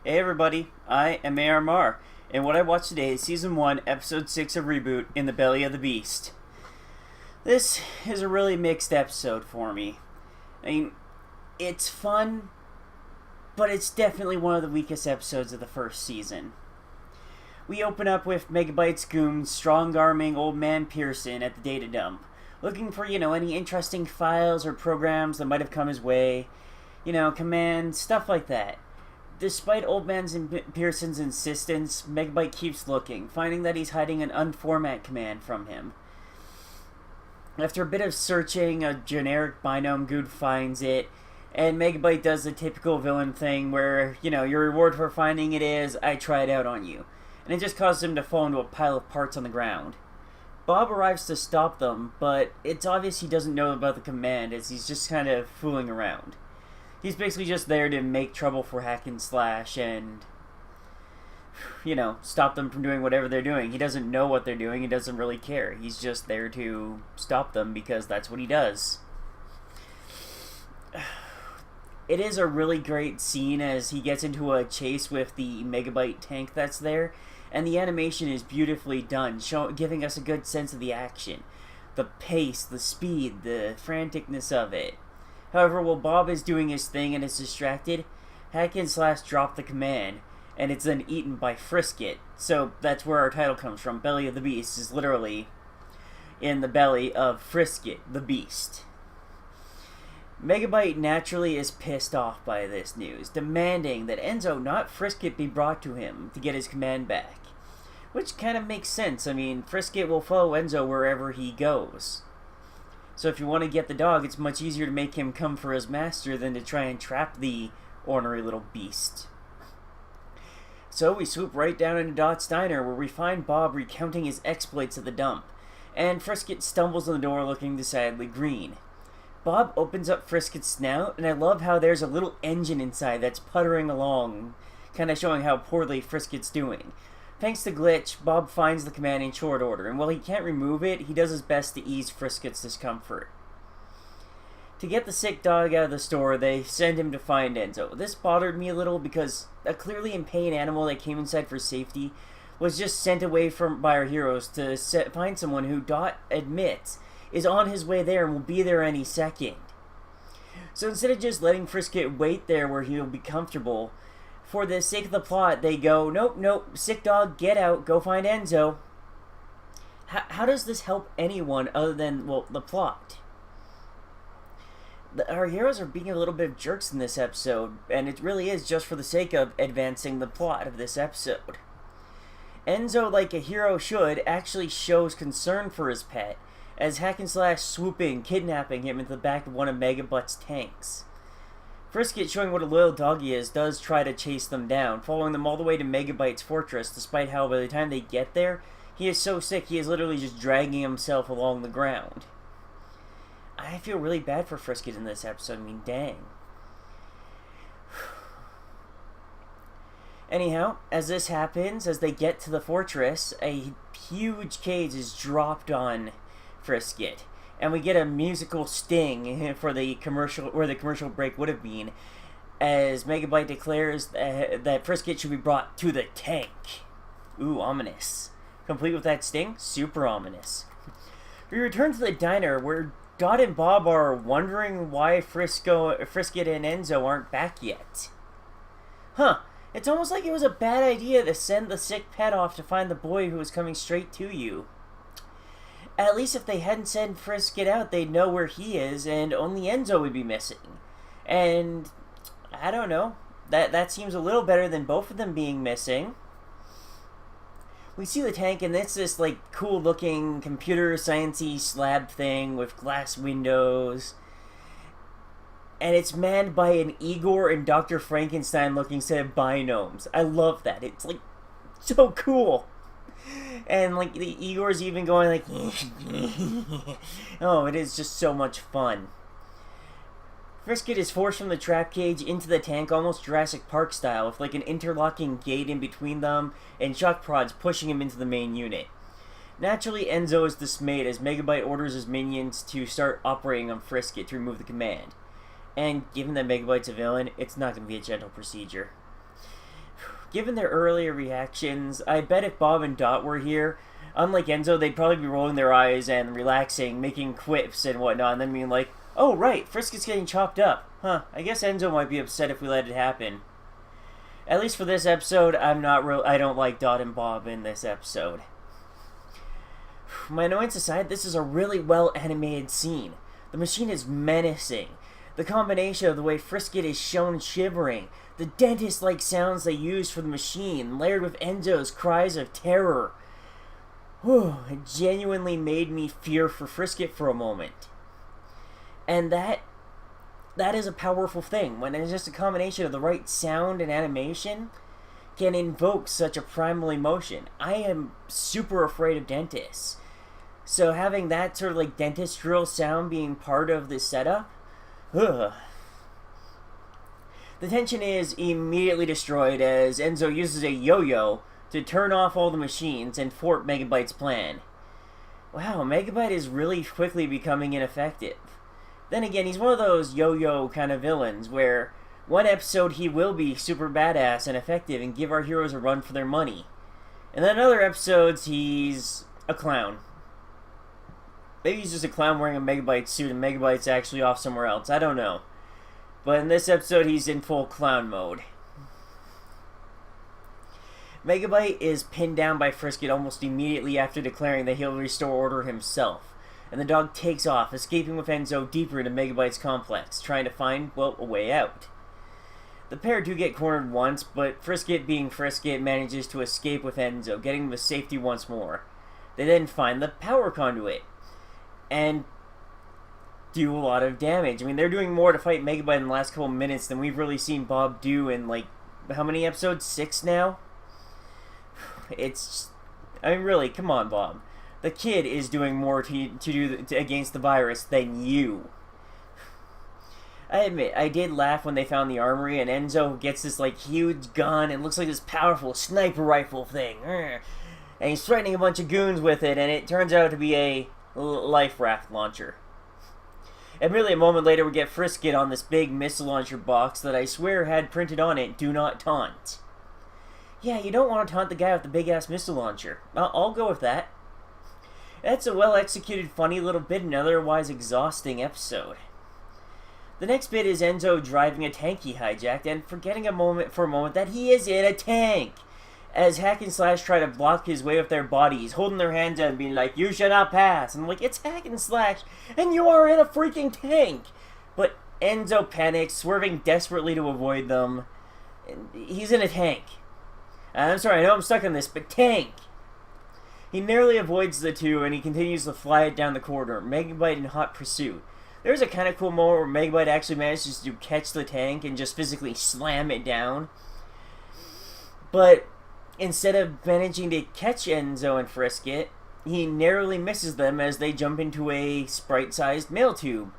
Hey everybody, I am ARMR, and what I watched today is Season 1, Episode 6 of Reboot, In the Belly of the Beast. This is a really mixed episode for me. I mean, it's fun, but it's definitely one of the weakest episodes of the first season. We open up with Megabyte's goons strong-arming old man Pearson at the data dump, looking for, any interesting files or programs that might have come his way, commands, stuff like that. Despite Old Man Pearson's insistence, Megabyte keeps looking, finding that he's hiding an unformat command from him. After a bit of searching, a generic binome goon finds it, and Megabyte does the typical villain thing where, your reward for finding it is, I try it out on you. And it just causes him to fall into a pile of parts on the ground. Bob arrives to stop them, but it's obvious he doesn't know about the command as he's just kind of fooling around. He's basically just there to make trouble for Hack and Slash and, stop them from doing whatever they're doing. He doesn't know what they're doing. He doesn't really care. He's just there to stop them because that's what he does. It is a really great scene as he gets into a chase with the Megabyte tank that's there, and the animation is beautifully done, giving us a good sense of the action. The pace, the speed, the franticness of it. However, while Bob is doing his thing and is distracted, Hack and Slash drop the command, and it's then eaten by Frisket. So that's where our title comes from. Belly of the Beast is literally in the belly of Frisket, the Beast. Megabyte naturally is pissed off by this news, demanding that Enzo, not Frisket, be brought to him to get his command back. Which kind of makes sense. I mean, Frisket will follow Enzo wherever he goes. So if you want to get the dog, it's much easier to make him come for his master than to try and trap the ornery little beast. So we swoop right down into Dot's diner where we find Bob recounting his exploits at the dump, and Frisket stumbles in the door looking decidedly green. Bob opens up Frisket's snout, and I love how there's a little engine inside that's puttering along, kind of showing how poorly Frisket's doing. Thanks to Glitch, Bob finds the command in short order, and while he can't remove it, he does his best to ease Frisket's discomfort. To get the sick dog out of the store, they send him to find Enzo. This bothered me a little because a clearly in pain animal that came inside for safety was just sent away by our heroes to find someone who Dot admits is on his way there and will be there any second. So instead of just letting Frisket wait there where he'll be comfortable, for the sake of the plot, they go, nope, sick dog, get out, go find Enzo. How does this help anyone other than, the plot? Our heroes are being a little bit of jerks in this episode, and it really is just for the sake of advancing the plot of this episode. Enzo, like a hero should, actually shows concern for his pet, as Hack and Slash swoop in, kidnapping him into the back of one of Megabyte's tanks. Frisket, showing what a loyal dog he is, does try to chase them down, following them all the way to Megabyte's fortress, despite how by the time they get there, he is so sick he is literally just dragging himself along the ground. I feel really bad for Frisket in this episode. I mean, dang. Anyhow, as this happens, as they get to the fortress, a huge cage is dropped on Frisket. And we get a musical sting for the commercial, where the commercial break would have been, as Megabyte declares that Frisket should be brought to the tank. Ooh, ominous. Complete with that sting, super ominous. We return to the diner where Dot and Bob are wondering why Frisket and Enzo aren't back yet. It's almost like it was a bad idea to send the sick pet off to find the boy who was coming straight to you. At least if they hadn't sent Frisket out, they'd know where he is, and only Enzo would be missing. And, I don't know, that seems a little better than both of them being missing. We see the tank, and it's this, cool-looking computer science-y slab thing with glass windows. And it's manned by an Igor and Dr. Frankenstein-looking set of binomes. I love that. It's, so cool. And, the Igor's even going, oh, it is just so much fun. Frisket is forced from the trap cage into the tank almost Jurassic Park style, with, an interlocking gate in between them, and shock prods pushing him into the main unit. Naturally, Enzo is dismayed as Megabyte orders his minions to start operating on Frisket to remove the command. And given that Megabyte's a villain, it's not going to be a gentle procedure. given their earlier reactions, I bet if Bob and Dot were here, unlike Enzo, they'd probably be rolling their eyes and relaxing, making quips and whatnot, and then being like, oh right, Frisket's getting chopped up. Huh, I guess Enzo might be upset if we let it happen. At least for this episode, I don't like Dot and Bob in this episode. My annoyance aside, this is a really well animated scene. The machine is menacing. The combination of the way Frisket is shown shivering, the dentist-like sounds they use for the machine, layered with Enzo's cries of terror. It genuinely made me fear for Frisket for a moment. And that is a powerful thing. When it's just a combination of the right sound and animation can invoke such a primal emotion. I am super afraid of dentists. So having that sort of like dentist drill sound being part of the setup, the tension is immediately destroyed as Enzo uses a yo-yo to turn off all the machines and thwart Megabyte's plan. Wow, Megabyte is really quickly becoming ineffective. Then again, he's one of those yo-yo kind of villains where one episode he will be super badass and effective and give our heroes a run for their money. And then other episodes, he's a clown. Maybe he's just a clown wearing a Megabyte suit and Megabyte's actually off somewhere else. I don't know. But in this episode, he's in full clown mode. Megabyte is pinned down by Frisket almost immediately after declaring that he'll restore order himself. And the dog takes off, escaping with Enzo deeper into Megabyte's complex, trying to find, well, a way out. The pair do get cornered once, but Frisket, being Frisket, manages to escape with Enzo, getting him to safety once more. They then find the power conduit, and do a lot of damage. I mean, they're doing more to fight Megabyte in the last couple minutes than we've really seen Bob do in, like, how many episodes? 6 now? It's... I mean, really, come on, Bob. The kid is doing more against the virus than you. I admit, I did laugh when they found the armory and Enzo gets this, like, huge gun and looks like this powerful sniper rifle thing. And he's threatening a bunch of goons with it, and it turns out to be a life raft launcher. And really, a moment later, we get Frisket on this big missile launcher box that I swear had printed on it, "Do not taunt." Yeah, you don't want to taunt the guy with the big-ass missile launcher. I'll go with that. That's a well-executed, funny little bit in an otherwise exhausting episode. The next bit is Enzo driving a tank he hijacked and forgetting for a moment that he is in a tank. As Hack and Slash try to block his way with their bodies, holding their hands out and being like, "You shall not pass." And I'm like, it's Hack and Slash, and you are in a freaking tank! But Enzo panics, swerving desperately to avoid them. He's in a tank. I'm sorry, I know I'm stuck on this, but tank! He narrowly avoids the two, and he continues to fly it down the corridor, Megabyte in hot pursuit. There's a kind of cool moment where Megabyte actually manages to catch the tank and just physically slam it down. But instead of managing to catch Enzo and Frisket, he narrowly misses them as they jump into a Sprite-sized mail tube.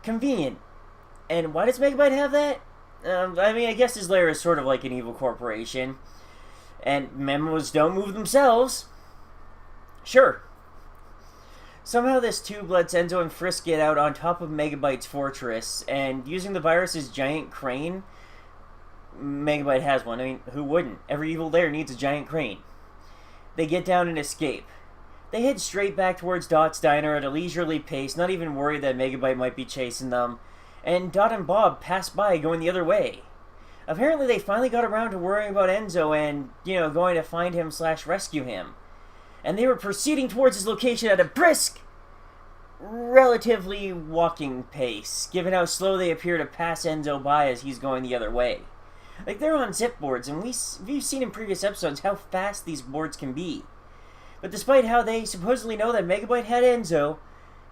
Convenient. And why does Megabyte have that? I mean, I guess his lair is sort of like an evil corporation. And memos don't move themselves. Sure. Somehow this tube lets Enzo and Frisket out on top of Megabyte's fortress, and using the virus's giant crane, Megabyte has one. I mean, who wouldn't? Every evil lair needs a giant crane. They get down and escape. They head straight back towards Dot's diner at a leisurely pace, not even worried that Megabyte might be chasing them, and Dot and Bob pass by going the other way. Apparently they finally got around to worrying about Enzo and, going to find him / rescue him. And they were proceeding towards his location at a brisk, relatively walking pace, given how slow they appear to pass Enzo by as he's going the other way. Like, they're on zip boards, and we've seen in previous episodes how fast these boards can be. But despite how they supposedly know that Megabyte had Enzo,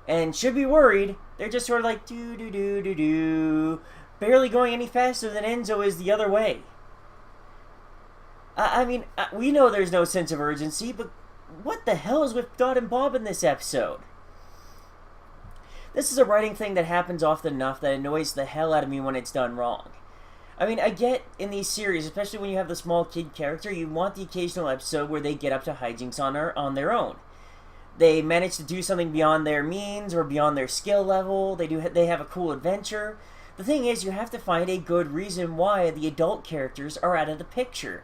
and should be worried, they're just sort of like, do-do-do-do-do, barely going any faster than Enzo is the other way. I mean, we know there's no sense of urgency, but what the hell is with Dot and Bob in this episode? This is a writing thing that happens often enough that annoys the hell out of me when it's done wrong. I mean, I get in these series, especially when you have the small kid character, you want the occasional episode where they get up to hijinks on their own. They manage to do something beyond their means or beyond their skill level. They have a cool adventure. The thing is, you have to find a good reason why the adult characters are out of the picture.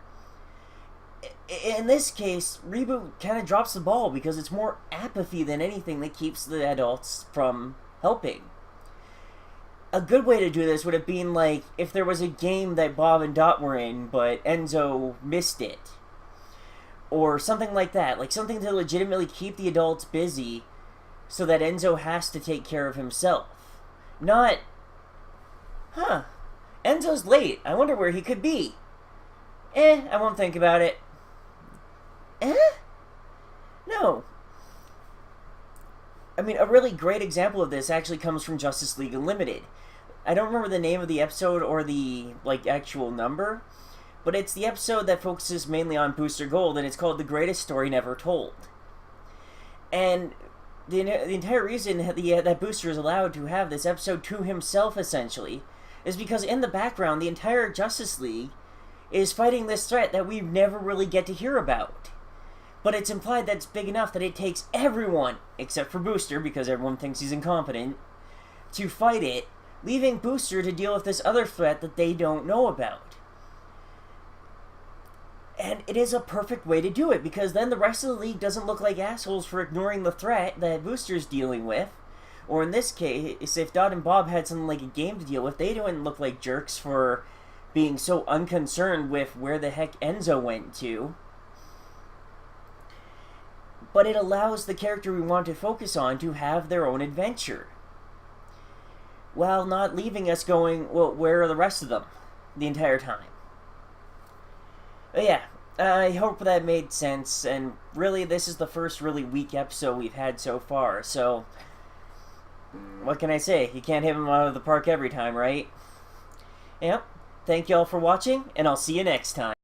in this case, Reboot kind of drops the ball because it's more apathy than anything that keeps the adults from helping. A good way to do this would have been like if there was a game that Bob and Dot were in, but Enzo missed it. Or something like that. Like something to legitimately keep the adults busy so that Enzo has to take care of himself. Not, Enzo's late. I wonder where he could be. I won't think about it. No. I mean, a really great example of this actually comes from Justice League Unlimited. I don't remember the name of the episode or the, actual number, but it's the episode that focuses mainly on Booster Gold, and it's called The Greatest Story Never Told. And the entire reason that Booster is allowed to have this episode to himself, essentially, is because in the background, the entire Justice League is fighting this threat that we never really get to hear about. But it's implied that it's big enough that it takes everyone, except for Booster, because everyone thinks he's incompetent, to fight it, leaving Booster to deal with this other threat that they don't know about. And it is a perfect way to do it, because then the rest of the league doesn't look like assholes for ignoring the threat that Booster's dealing with. Or in this case, if Dot and Bob had something like a game to deal with, they don't look like jerks for being so unconcerned with where the heck Enzo went to. But it allows the character we want to focus on to have their own adventure, while not leaving us going, well, where are the rest of them the entire time? But yeah, I hope that made sense, and really, this is the first really weak episode we've had so far, so what can I say? You can't hit them out of the park every time, right? Yep. Thank y'all for watching, and I'll see you next time.